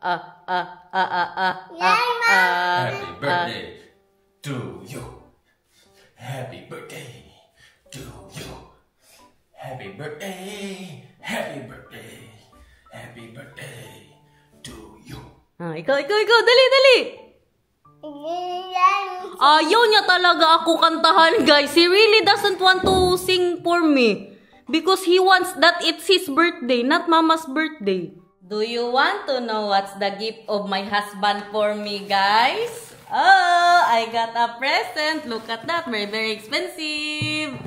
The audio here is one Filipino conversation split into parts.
Happy birthday to you. Happy birthday to you. Happy birthday. Happy birthday. Happy birthday to you. Ikaw, dali. Ayaw niya talaga ako kantahan, guys. He really doesn't want to sing for me. Because he wants that it's his birthday, not Mama's birthday. Do you want to know what's the gift of my husband for me, guys? Oh, I got a present. Look at that. Very, very expensive.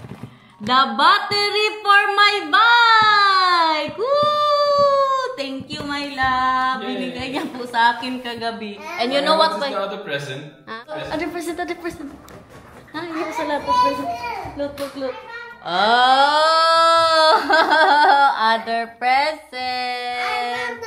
The battery for my bike. Woo! Thank you, my love. Binigay niya po sa akin kagabi. And you know what? What's the other present? Other present. Here's a lot of present. Look. Oh, other present.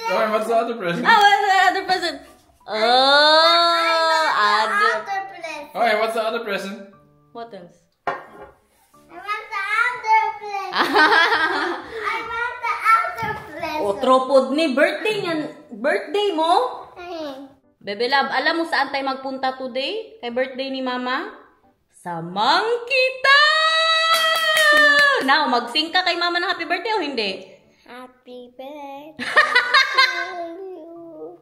Alright, what's the other present? What's the other present? Oh, other present. Alright, what's the other present? What else? I want the other present. I want the other present. O, tropod ni birthday niyan. Birthday mo? Bebe Love, alam mo saan tayo magpunta today? Kay birthday ni Mama? Sa Monkey Town! Now, mag-sing ka kay Mama ng happy birthday o hindi? Happy birthday to you.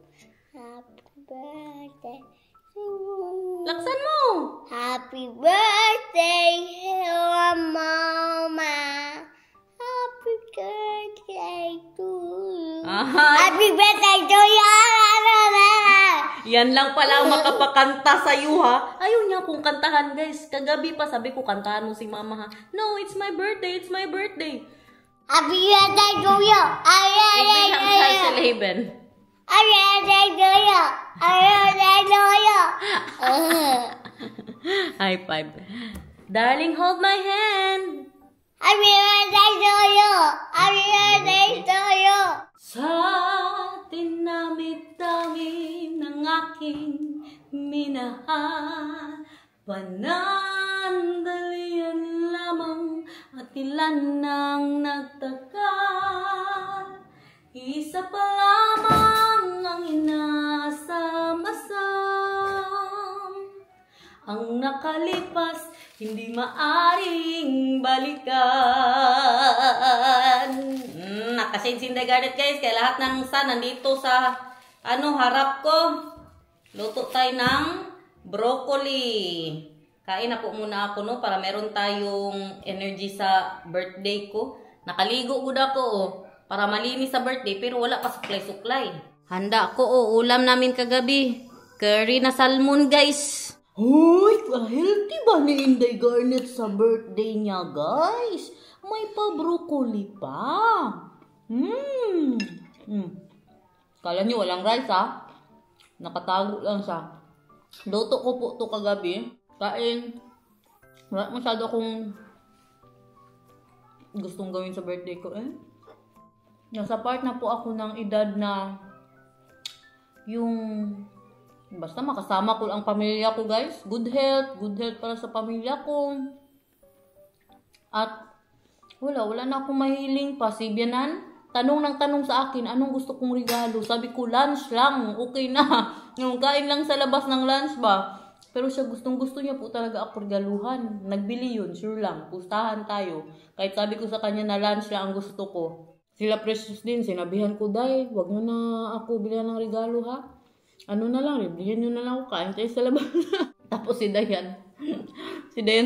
Happy birthday to you. Laksan mo! Happy birthday, dear Mama. Happy birthday to you. Happy birthday to you. Yan lang pala ang makapakanta sa'yo, ha? Ayaw niya akong kantahan, guys. Kagabi pa sabi ko, kantahan mo si Mama, ha? No, it's my birthday. Happy birthday to you. Ik ben gaan sa leven. Happy birthday to you. High five. Darling, hold my hand. Happy birthday to you. Happy birthday to you. Sa dinamit-dami ng aking minahal, panandalian lamang at ilan nang nagtagal. Isa pa lamang ang inasam-asam, ang nakalipas hindi maaring balikan. Nakasinsinday garnet, guys, kaya lahat ng sun nandito sa harap ko. Luto tayo ng broccoli. Kain na po muna ako, no, para meron tayong energy sa birthday ko. Nakaligo gud ako, para malinis sa birthday, pero wala pa suklay-suklay. Handa ko, ulam namin kagabi. Curry na salmon, guys. Hoy, healthy ba ni Inday Garnet sa birthday niya, guys? May pa broccoli pa. Kala niyo walang rice, ha? Nakatago lang siya. Luto ko po to kagabi. Kain. Wala masyado akong gustong gawin sa birthday ko, eh. Nasa part na po ako ng edad na yung basta makasama ko ang pamilya ko, guys. Good health para sa pamilya ko. At wala na akong mahiling pa. Si Bianan, tanong ng tanong sa akin, anong gusto kong regalo? Sabi ko, lunch lang. Okay na. Yung kain lang sa labas ng lunch ba? Pero siya gustong-gusto niya po talaga ako regaluhan. Nagbili yun, sure lang. Pustahan tayo. Kahit sabi ko sa kanya na lunch lang ang gusto ko. Sila Precious din, sinabihan ko, Day, wag mo na ako bilhan ng regalo, ha? Ano na lang, bilhin nyo na lang ako, kain tayo sa labas. Tapos si Dayan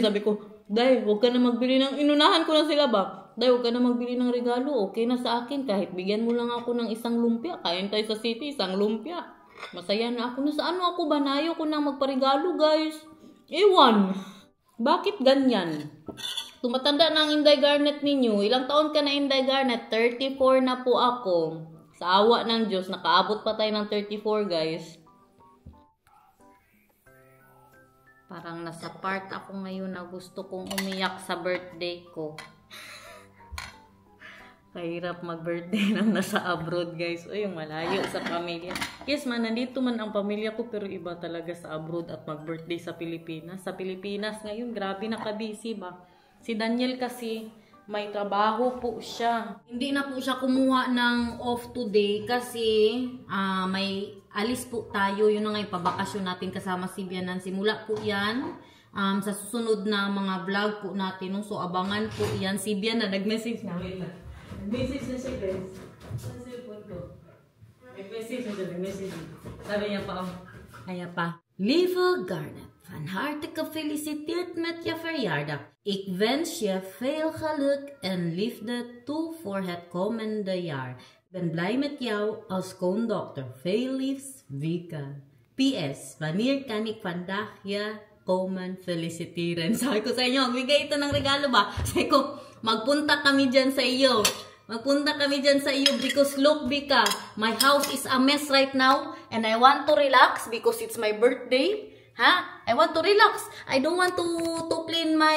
sabi ko, Day, wag ka na magbili ng, inunahan ko na sila ba? Day, wag ka na magbili ng regalo, okay na sa akin, kahit bigyan mo lang ako ng isang lumpia, kain tayo sa city, isang lumpia. Masaya na ako. Nasa ano ako ba? Nayo ko nang magparegalo, guys. Ewan. Bakit ganyan? Tumatanda na ang Inday Garnet ninyo. Ilang taon ka na, Inday Garnet? 34 na po ako. Sa awa ng Diyos, nakaabot pa tayo ng 34, guys. Parang nasa part ako ngayon na gusto kong umiyak sa birthday ko. Kahirap mag-birthday nang nasa abroad, guys. O yung malayo sa pamilya. Yes man, nandito man ang pamilya ko, pero iba talaga sa abroad at mag-birthday sa Pilipinas. Sa Pilipinas ngayon, grabe nakabisi ba? Si Daniel kasi, may trabaho po siya. Hindi na po siya kumuha ng off today kasi may alis po tayo. Yun na nga yung pabakasyon natin kasama si Bianan. Simula po yan sa susunod na mga vlog po natin. So abangan po yan. Si Bianan nag-message na. Wait lang. Nag-message na siya guys. Sa cellphone ko. Nag-message na siya. Nag-message na. Sabi niya pa. Kaya pa. Lieve Garnet. Van harte gefeliciteerd met je verjaardag. Ik wens je veel geluk en liefde toe voor het komende jaar. Ik ben blij met jou als schoondokter. Veel liefs, Vika. PS, wanneer kan ik vandaag je komen feliciteren? Sabi ko sa inyo, magbigay ito ng regalo ba? Sabi ko, magpunta kami dyan sa iyo. Magpunta kami dyan sa iyo because look, Vika, my house is a mess right now and I want to relax because it's my birthday. I want to relax. I don't want to clean my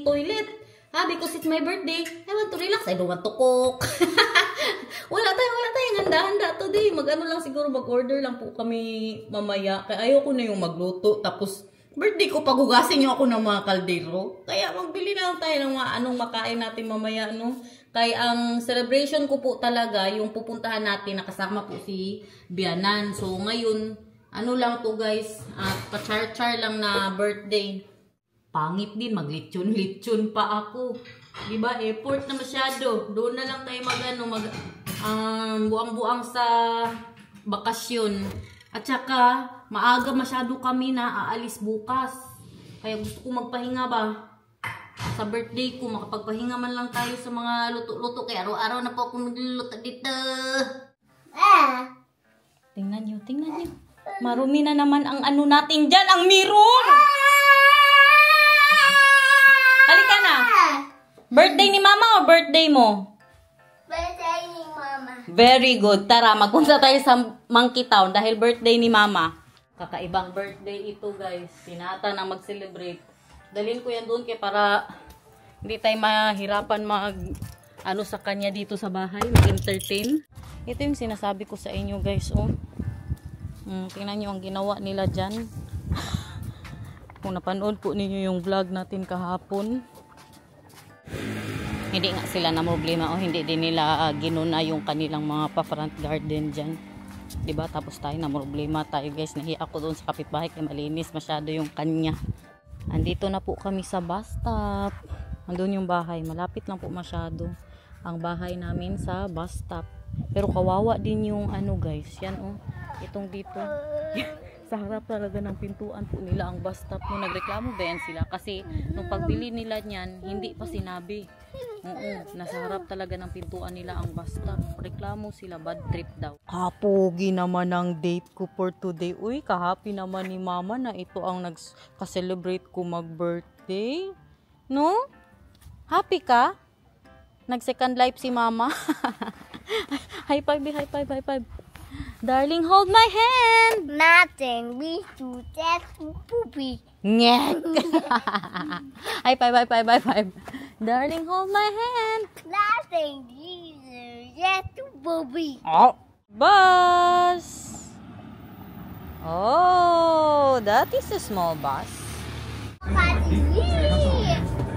toilet. Because it's my birthday. I want to relax. I don't want to cook. wala tayong handa-handa today. Mag-ano lang siguro, mag-order lang po kami mamaya. Kaya ayoko na yung magluto. Tapos, birthday ko, pagugasin niyo ako ng mga kaldero. Kaya magbili na lang tayo ng mga anong makain natin mamaya, no? Kaya ang celebration ko po talaga, yung pupuntahan natin, nakasama po si Bianan. So, ngayon, ano lang to guys, pa-char-char lang na birthday. Pangit din, maglitsyon-litsyon pa ako. Diba, effort na masyado. Doon na lang tayo buang-buang sa bakasyon. At saka, maaga masyado kami na aalis bukas. Kaya gusto ko magpahinga ba? Sa birthday ko, makapagpahinga man lang tayo sa mga luto-luto. Kaya araw-araw na po ako nagluluto dito. Tingnan nyo. Marumi na naman ang ano natin dyan, ang mirror! Halika na! Birthday ni Mama o birthday mo? Birthday ni Mama. Very good. Tara, magpunta tayo sa Monkey Town dahil birthday ni Mama. Kakaibang birthday ito guys. Pinata na mag-celebrate. Dalhin ko yan doon kaya para hindi tayo mahirapan ano sa kanya dito sa bahay, mag-entertain. Ito yung sinasabi ko sa inyo guys, oh. Tingnan nyo ang ginawa nila dyan. Kung napanood po ninyo yung vlog natin kahapon, hindi nga sila na problema o hindi din nila ginuna yung kanilang mga pa-front garden dyan. Diba? Tapos tayo na problema tayo guys. Nahiya ako doon sa kapitbahay kaya malinis masyado yung kanya. Andito na po kami sa bus stop. Andun yung bahay. Malapit lang po masyado ang bahay namin sa bus stop. Pero kawawa din yung ano guys. Yan oh. Itong dito. Sa harap talaga ng pintuan po nila ang bus stop. Nung nagreklamo ba yan sila? Kasi nung pagbili nila niyan, hindi pa sinabi. Nasa harap talaga ng pintuan nila ang bus stop. Reklamo sila, bad trip daw. Kapogi naman ang date ko for today. Uy, kahappy naman ni Mama na ito ang nagka-celebrate ko mag-birthday. No? Happy ka? Nag-second life si Mama. High five, high five, high five. Darling, hold my hand. Nothing. We do that poopy. Nyek. High five, high five, high five. Darling, hold my hand. Nothing. We do that poopy. Oh, bus. Oh, that is a small bus.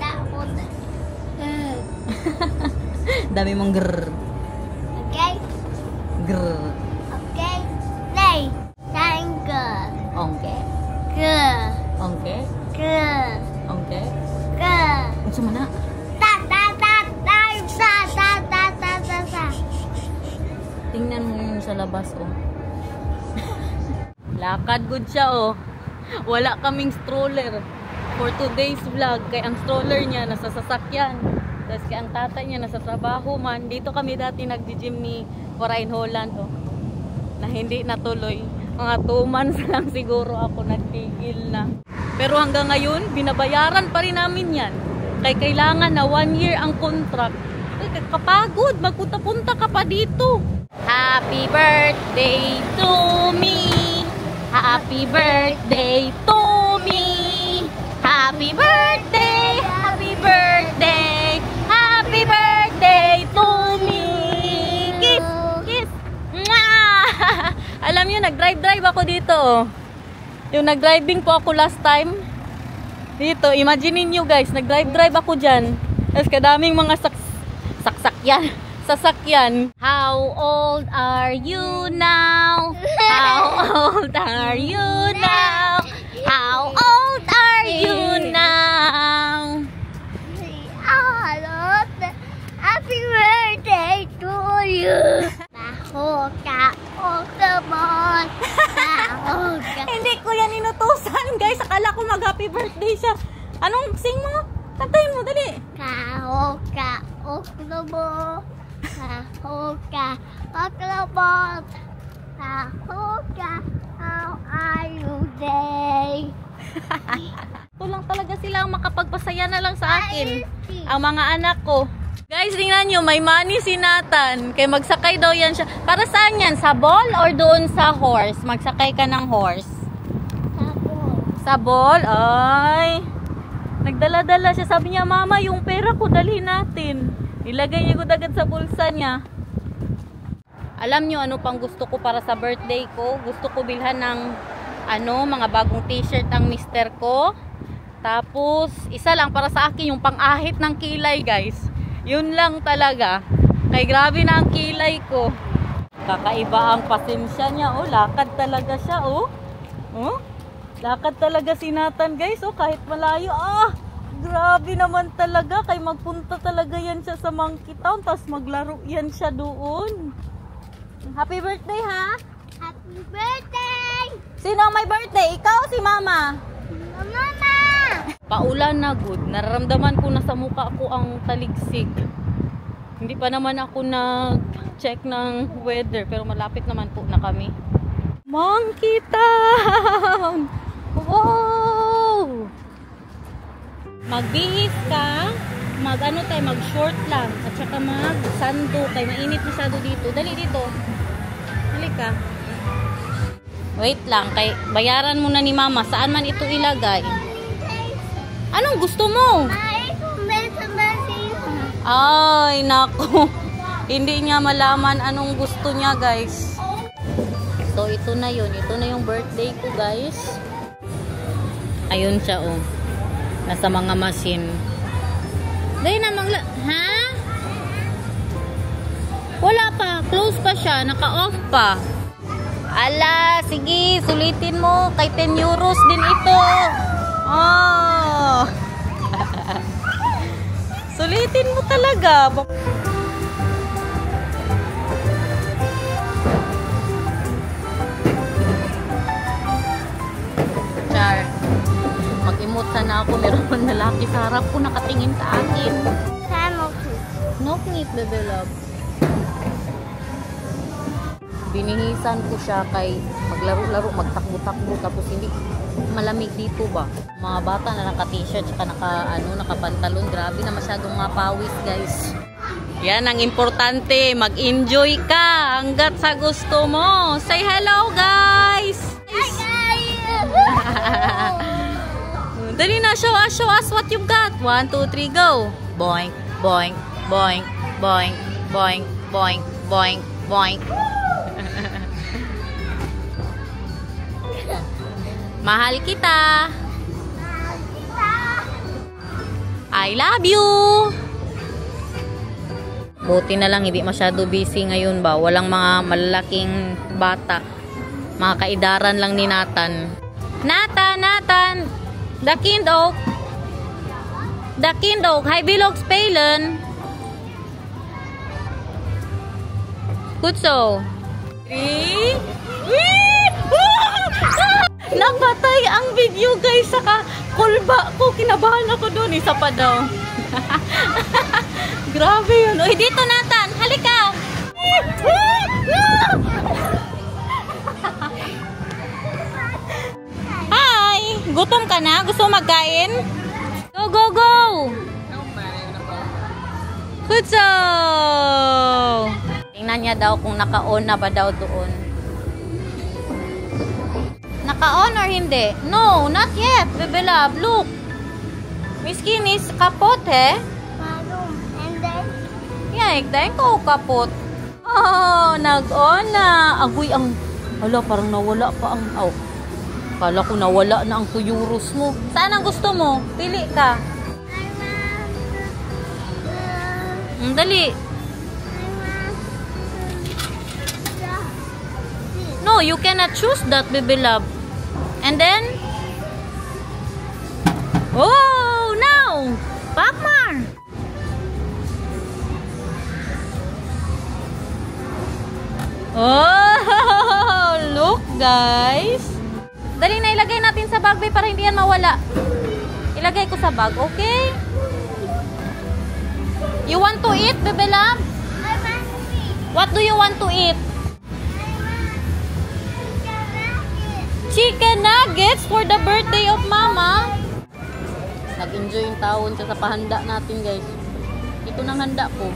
That was Dami mong grrr. okay. Grrr. Okay. Nay. Thank God. Ongke. Good. Ongke. Good. Ongke. Good. Unsa man na? Ta ta ta ta ta ta ta ta ta ta. Tingnan mo yung sa labas, oh. Lakad good siya, oh. Wala kaming stroller for today's vlog. Kaya ang stroller niya nasa sasakyan. Tapos kaya ang tatay niya nasa trabaho man. Dito kami dati nag-gym ni Warren Holland, oh. Na hindi natuloy. Mga 2 months lang siguro ako nagtigil na. Pero hanggang ngayon, binabayaran pa rin namin yan. Kaya kailangan na 1 year ang contract. Kapagod, magpunta-punta ka pa dito. Happy birthday to me. Happy birthday to me. Happy birthday, happy birthday, happy birthday to me. Kiss, kiss. Mwah! Alam niyo, nag-drive ako dito. Yung nag-driving po ako last time. Dito, imagine niyo guys, nag-drive ako dyan. Tapos kadaming mga sasakyan. How old are you now? How old are you now? How old are you now? Happy birthday to you. Mahoka, Pokemon. Mahoka. Hindi ko yan inutusan, guys. Akala ko mag-happy birthday siya. Anong sing mo? Kantayin mo, dali. Kahoka, Pokemon. Kahoka, Pokemon. Kahoka, how are you today? Ito lang talaga sila ang makapagpasaya na lang sa akin. Ang mga anak ko. Guys, tingnan nyo, may money si Nathan. Kaya magsakay daw yan siya. Para saan yan? Sa ball or doon sa horse? Magsakay ka ng horse. Sa ball? Ay. Nagdala-dala siya. Sabi niya, Mama, yung pera ko dalhin natin. Ilagay niya ko agad sa bulsa niya. Alam nyo ano pang gusto ko para sa birthday ko? Gusto ko bilhan ng mga bagong t-shirt ang mister ko. Tapos, isa lang para sa akin yung pang-ahit ng kilay, guys. Yun lang talaga. Kay grabe na ang kilay ko. Kakaiba ang pasensya niya. Oh, lakad talaga siya, oh. Oh? Lakad talaga si Nathan, guys. Oh, kahit malayo. Ah, grabe naman talaga. Kay magpunta talaga yan siya sa Monkey Town. Tapos maglaro yan siya doon. Happy birthday, ha? Happy birthday! Sino ang may birthday? Ikaw o si Mama? Mama! Paulan na good. Nararamdaman ko na sa mukha ko ang taligsik. Hindi pa naman ako nag-check ng weather. Pero malapit naman po na kami. Monkey Town! Wow! Magbihis ka. Mag-short lang. At saka mag-sando. Kaya mainit masyado dito. Dali dito. Dali ka. Wait lang. Kay bayaran mo na ni Mama. Saan man ito ilagay? Anong gusto mo? Ay, naku. Hindi niya malaman anong gusto niya, guys. So, ito na yun. Ito na yung birthday ko, guys. Ayun siya, oh. Nasa mga machine. Dahil na ha? Wala pa. Close pa siya. Naka-off pa. Ala, sige. Sulitin mo. Kay 10 euros din ito. Oh. Sulitin mo talaga. Char. Mag-emote sana ako. Meron lalaki sa harap ko nakatingin sa akin. No ngit, bebe love. Binihisan ko siya kay maglaro-laro, magtakbo-takbo tapos hindi malamig dito ba. Mga bata na naka-t-shirt saka naka-pantalon. Grabe na masyadong mapawis, guys. Yan ang importante. Mag-enjoy ka hanggat sa gusto mo. Say hello, guys! Hi, guys! Dali na, show us what you've got. 1, 2, 3, go! Boink, boink, boink, boink, boink, boink, boink, boink. Mahal kita. I love you. Buti na lang hindi masyado busy ngayon ba. Walang mga malalaking bata. Mga kaidaran lang ni Nathan. Nathan. The kind ook. Hij wil ook spelen. Goed zo. 3. Napatay ang video, guys. Saka kulba ko. Kinabahan ako doon. Isa pa daw. Grabe yun. Uy, dito, Nathan. Halika. Hi. Gutom ka na? Gusto magkain? Go, go, go. Kutso. Tingnan niya daw kung naka-on na ba daw doon. Naka-on or hindi? No, not yet. Bebe love, look. Miskin is kapot, eh. And then? Yeah, ikdahin ko kapot. Oh, nag-on na. Agoy, hala, parang nawala pa ang, kala ko nawala na ang 2 euros mo. Saan ang gusto mo? Pili ka. Dali. No, you cannot choose that, baby love. And then? Oh, no! Pakmar! Oh, look guys. Dali na, ilagay natin sa bag, babe, para hindi yan mawala. Ilagay ko sa bag, okay? You want to eat, baby love? What do you want to eat? Chicken nuggets for the birthday of mama. Nag-enjoy yung taon siya sa pahanda natin, guys. Ito nang handa ko.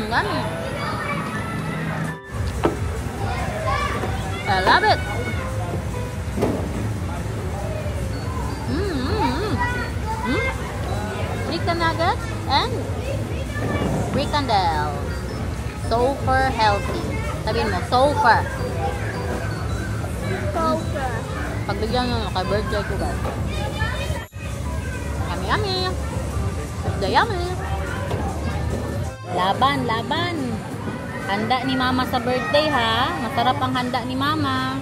Gani. I love it. Chicken nuggets and frikandel. Super healthy. Sabihin mo, super. Super. Pagbigyan nyo kay birthday ko, guys. Yummy, yummy. The yummy. Laban, laban. Handa ni mama sa birthday, ha? Masarap ang handa ni mama.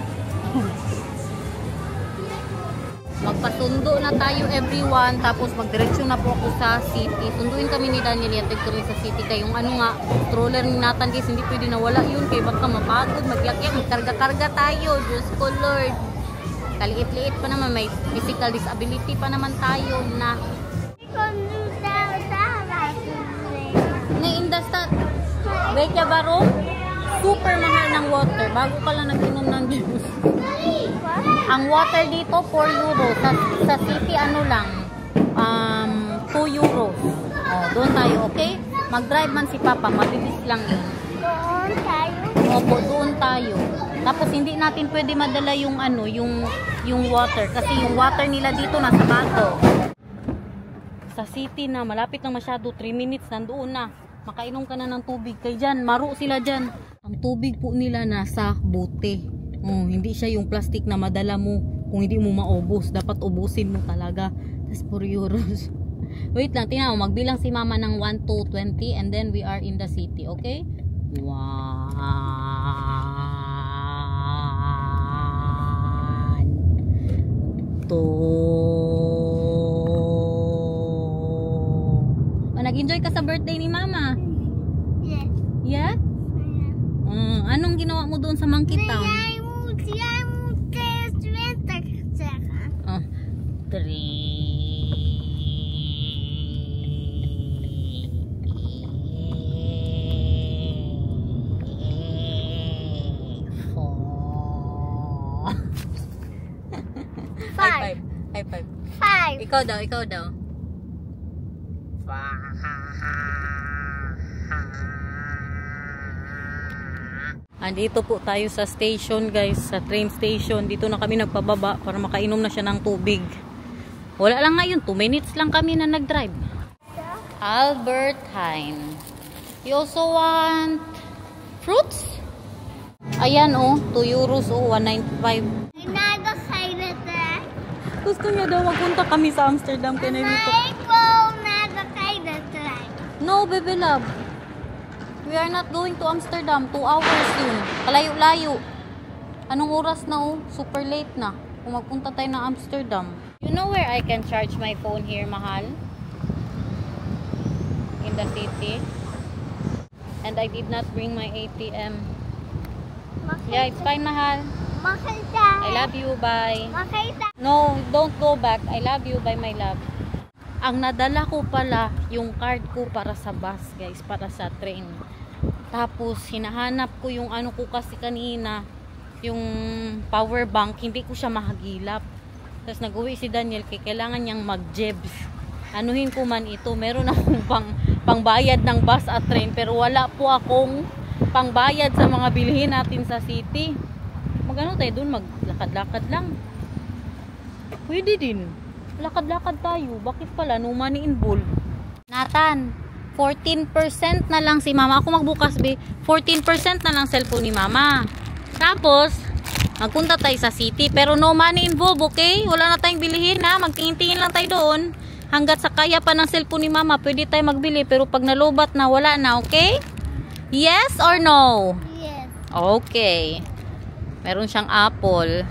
Magpasundo na tayo, everyone. Tapos magdireksyon na po ako sa city. Sunduin kami ni Daniel. Yatid kami sa city. Kaya yung ano nga, stroller ni Nathan, guys, hindi pwede nawala yun. Kaya baka mapagod, maglakyak, magkarga-karga tayo. Diyos ko, Lord. Kaliit-liit pa naman. May physical disability pa naman tayo na. Indastat. Wait ya baro? Super mahal ng water. Bago ka lang nag-inom ng juice. Ang water dito 4 euros. Sa city ano lang 2 euros. Oh, doon tayo, okay? Mag-drive man si Papa, mabilis lang yun. Doon tayo? Opo, doon tayo. Tapos hindi natin pwede madala yung ano, yung water kasi yung water nila dito nasa bato. Sa city na, malapit lang masyado, 3 minutes nandoon na. Makainom ka na ng tubig. Kay dyan, maro sila dyan. Ang tubig po nila nasa bote. Hindi siya yung plastic na madala mo. Kung hindi mo maubos, dapat ubusin mo talaga. That's 4 euros. Wait lang, tingnan mo. Magbilang si mama ng 1 to 20 and then we are in the city, okay? 1, 2. Nag-enjoy ka sa birthday ni mama? Yes. Yeah? Anong ginawa mo doon sa Monkey Town? Oh, 3. 4. High five. 5. Ikaw daw. Andito po tayo sa station, guys, sa train station. Dito na kami nagpababa para makainom na siya ng tubig. Wala lang ngayon, 2 minutes lang kami na nag-drive. Albert Heijn. You also want fruits? Ayan oh, 2 euros oh, 1.95. Gusto niya daw magpunta kami sa Amsterdam kaya dito. No, baby love. We are not going to Amsterdam. 2 hours yun. Kalayo-layo. Anong oras na oh? Super late na. Kung magpunta tayo ng Amsterdam. You know where I can charge my phone here, mahal? In the city. And I did not bring my ATM. Yeah, it's fine, mahal. I love you, bye. No, don't go back. I love you, bye, my love. Ang nadala ko pala yung card ko para sa bus, guys, para sa train. Tapos hinahanap ko yung ano ko kasi kanina, yung power bank, hindi ko siya mahagilap. Tapos nag-uwi si Daniel kaya kailangan niyang mag-jebs. Anuhin ko man ito, meron akong pangbayad ng bus at train pero wala po akong pangbayad sa mga bilhin natin sa city. Magano tayo doon, maglakad-lakad lang. Pwede din. Lakad-lakad tayo. Bakit pala? No money involved. Nathan, 14% na lang si mama. Ako magbukas, be. 14% na lang cellphone ni mama. Tapos, magpunta tayo sa city. Pero no money involved, okay? Wala na tayong bilihin, ha? Magtingin-tingin lang tayo doon. Hanggat sa kaya pa ng cellphone ni mama, pwede tayo magbili. Pero pag nalubat na, wala na, okay? Yes or no? Yes. Okay. Meron siyang apple.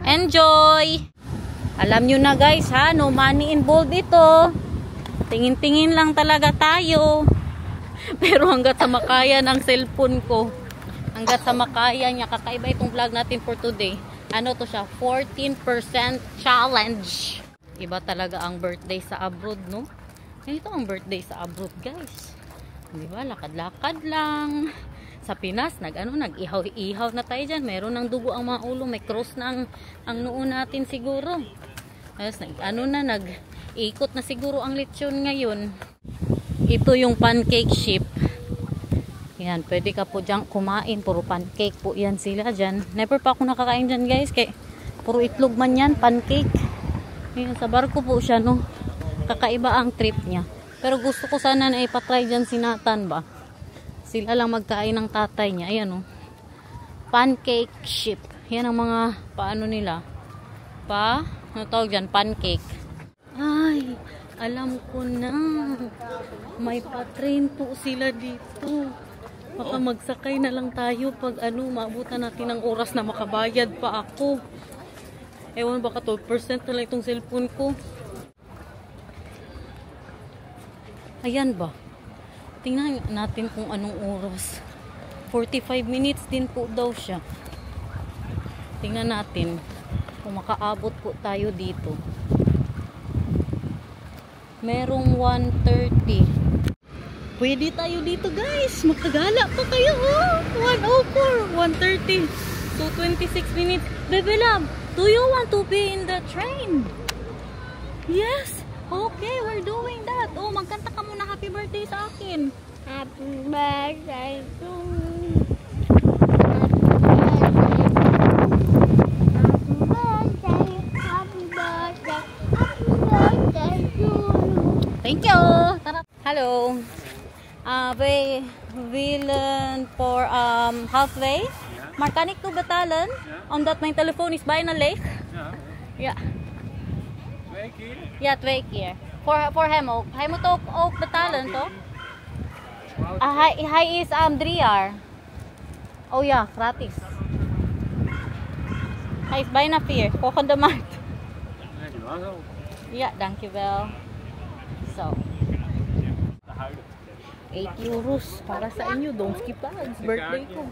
Enjoy! Alam nyo na guys ha, no money involved ito. Tingin-tingin lang talaga tayo. Pero hanggat sa makaya ng cellphone ko, hanggat sa makaya niya, kakaiba itong vlog natin for today. Ano to siya? 14% challenge. Iba talaga ang birthday sa abroad, no? Ito ang birthday sa abroad, guys. Di ba? Lakad-lakad lang. Sa Pinas, nag-ihaw-ihaw na tayo dyan. Meron ng dugo ang mga ulo. May cross na ang noo natin siguro. Nag-ikot na siguro ang lechon ngayon. Ito yung pancake ship. Yan, pwede ka po dyan kumain. Puro pancake po yan sila dyan. Never pa ako nakakain dyan guys. Kaya puro itlog man yan, pancake. Yan, sa barko po siya, no? Kakaiba ang trip niya. Pero gusto ko sana na ipatry dyan si Nathan ba? Sila lang magkain ng tatay niya. Ayan, oh. Pancake ship. Yan ang mga paano nila. Ano tawag dyan? Pancake. Ay, alam ko na. May pa-train po sila dito. Baka magsakay na lang tayo pag maabutan natin ng oras na makabayad pa ako. Ewan, baka 12% na lang itong cellphone ko. Ayan ba? Tingnan natin kung anong oras. 45 minutes din po daw siya. Tingnan natin kung makaabot po tayo dito. Merong 1:30. Pwede tayo dito guys. Magkagala pa kayo. Oh. 1:04. 1:30. So 26 minutes. Baby love, do you want to be in the train? Yes. Okay, we're doing that. Oh, magkanta ka muna happy birthday sa akin. Happy birthday to me. Happy birthday. Happy birthday to you. Thank you. Tara. Hello. We will for halfway. Markanik to Batalan. On that my telephone is by na lake. Yeah. 2 keer? Ja, 2 keer. Voor hem ook. Hij moet ook betalen, toch? Hij is 3 jaar. Oh ja, gratis. Hij is bijna 4. Volgende maand. Ja, dankjewel. Zo. 8 euros para sa inyo. Don't skip that. It's birthday ko.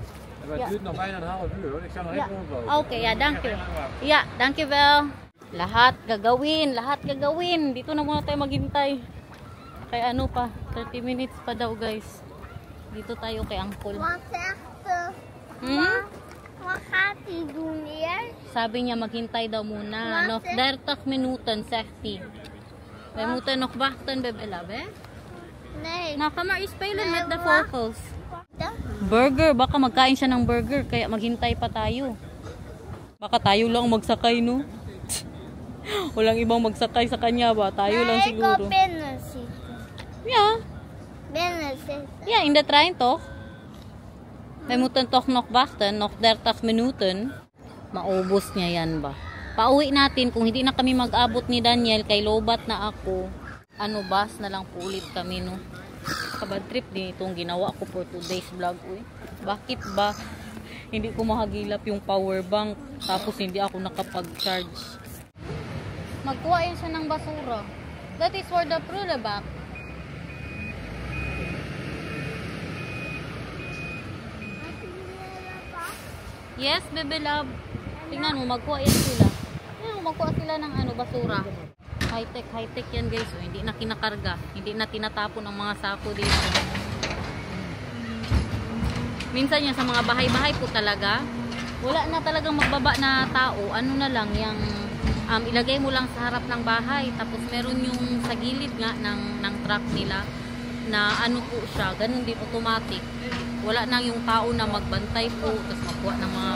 Het duurt nog bijna een half uur hoor. Ik zal nog even rondlopen. Okay, ja, dankjewel. Ja, dankjewel. Lahat gagawin, Dito na muna tayo maghintay. Kaya ano pa, 30 minutes pa daw guys. Dito tayo kay Uncle. Wat zegt ze? Wat gaat hij doen hier? Sabi niya maghintay daw muna. Nog 30 minuten, zegt hij. Wij moeten nog wachten, bebe love, eh? Nee. Nou, ga maar eens spelen met de vogels. Burger, baka magkain siya ng burger, kaya maghintay pa tayo. Baka tayo lang magsakay, no? Walang ibang magsakay sa kanya ba? Tayo lang siguro. Ik wil binnen zitten. Ja. Binnen zitten. Ja, in de trein toch? Wij moeten toch nog wachten, nog 30 minuten. Maubos niya yan ba? Pauwi natin, kung hindi na kami mag-abot ni Daniel, kay lobat na ako. Bus na lang po ulit kami, no? Kabad trip din itong ginawa ko for today's vlog. Uy. Bakit ba hindi ko mahagilap yung power bank tapos hindi ako nakapag-charge? Magkuha yun siya ng basura. That is for the prulabak. Yes, baby love. Tingnan mo, magkuha yan sila. Magkuha sila ng basura. High-tech yan guys. So, hindi na kinakarga. Hindi na tinatapon ang mga sako dito. Minsan yan sa mga bahay-bahay po talaga. Wala na talagang magbaba na tao. Ano na lang, yung ilagay mo lang sa harap ng bahay. Tapos meron yung sa gilid nga ng truck nila na po siya. Ganun din, automatic. Wala na yung tao na magbantay po. Tapos magkuha ng mga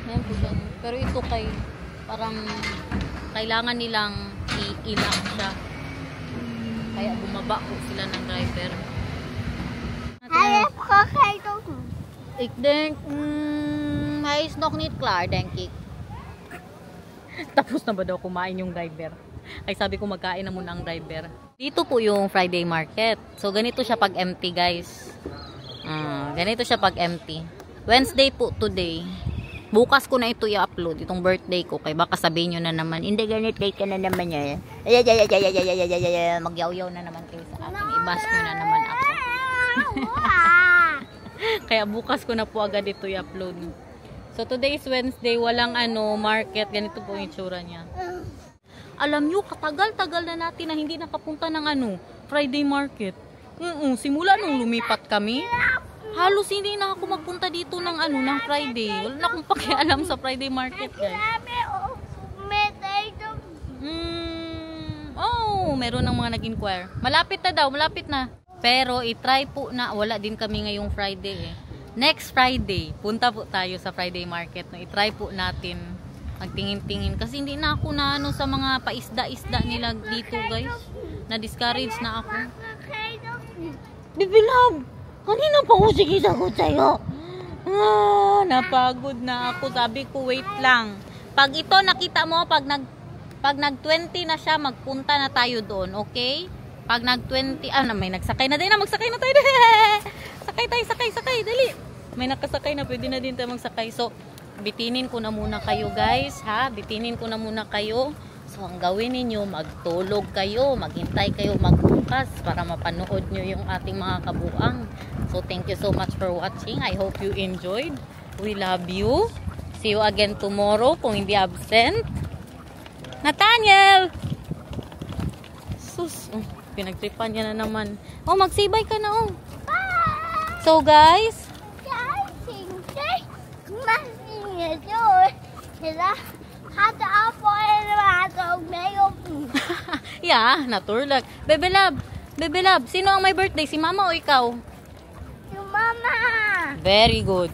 Ayan po siya. Pero ito parang kailangan nilang i-lock siya. Kaya bumaba po sila ng driver. Hij heeft gegeten. Ik denk, hij is nog niet klaar, denk ik. Tapos na ba daw kumain yung driver? Ay sabi ko magkain na muna ang driver. Dito po yung Friday market. So ganito siya pag empty guys. Ganito siya pag empty. Wednesday po today. Bukas ko na ito i-upload. Itong birthday ko. Kaya baka sabihin nyo na naman. Hindi ganit kay ka na naman niya. Magyaw-yaw na naman kayo sa akin. Ibas nyo na naman ako. Kaya bukas ko na po agad ito i-upload. So today is Wednesday. Walang market. Ganito po yung itsura niya. Alam nyo, katagal-tagal na natin na hindi nakapunta ng Friday market. Simula nung lumipat kami, halos hindi na ako magpunta dito ng Friday. Wala na akong pakialam sa Friday market, guys. Meron ng mga nag-inquire. Malapit na daw, malapit na. Pero i-try po na, wala din kami ngayong Friday eh. Next Friday, punta po tayo sa Friday market. I-try po natin magtingin-tingin kasi hindi na ako na sa mga paisda-isda nila dito guys. Na-discourage na ako. Baby love, kanina pa ako sige sagot sa'yo. Napagod na ako. Sabi ko wait lang. Pag ito nakita mo, pag nag-20 na siya, magpunta na tayo doon, okay? Pag nag-20, may nagsakay na din na, magsakay na tayo. Sakay, dali. May nakasakay na, pwede na din tayo magsakay. So, bitinin ko na muna kayo guys, ha? Bitinin ko na muna kayo. So, ang gawin ninyo, magtulog kayo, maghintay kayo magbukas para mapanood nyo yung ating mga kabuang. So, thank you so much for watching. I hope you enjoyed. We love you. See you again tomorrow kung hindi absent. Nathaniel! Sus, pinagtripan niya na naman. Magsibay ka na, So, guys, yeah, naturlag. Bebe love, sino ang may birthday? Si mama o ikaw? Si mama. Very good.